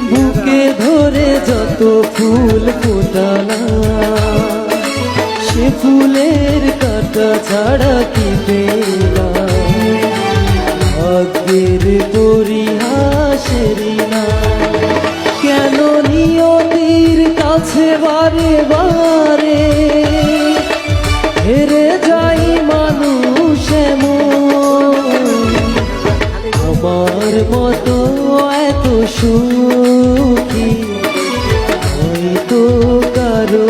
বুকে ধরে যত ফুল ফোটালাম, সে ফুলের কাঁটা ছাড়া কি পেলাম? ভাগ্যের পরিহাসেরই না, কেন নিয়তির কাছে বারে বারে হেরে যাই মানুষ এমন? আমার মতো এত সুখী হয়তো কারো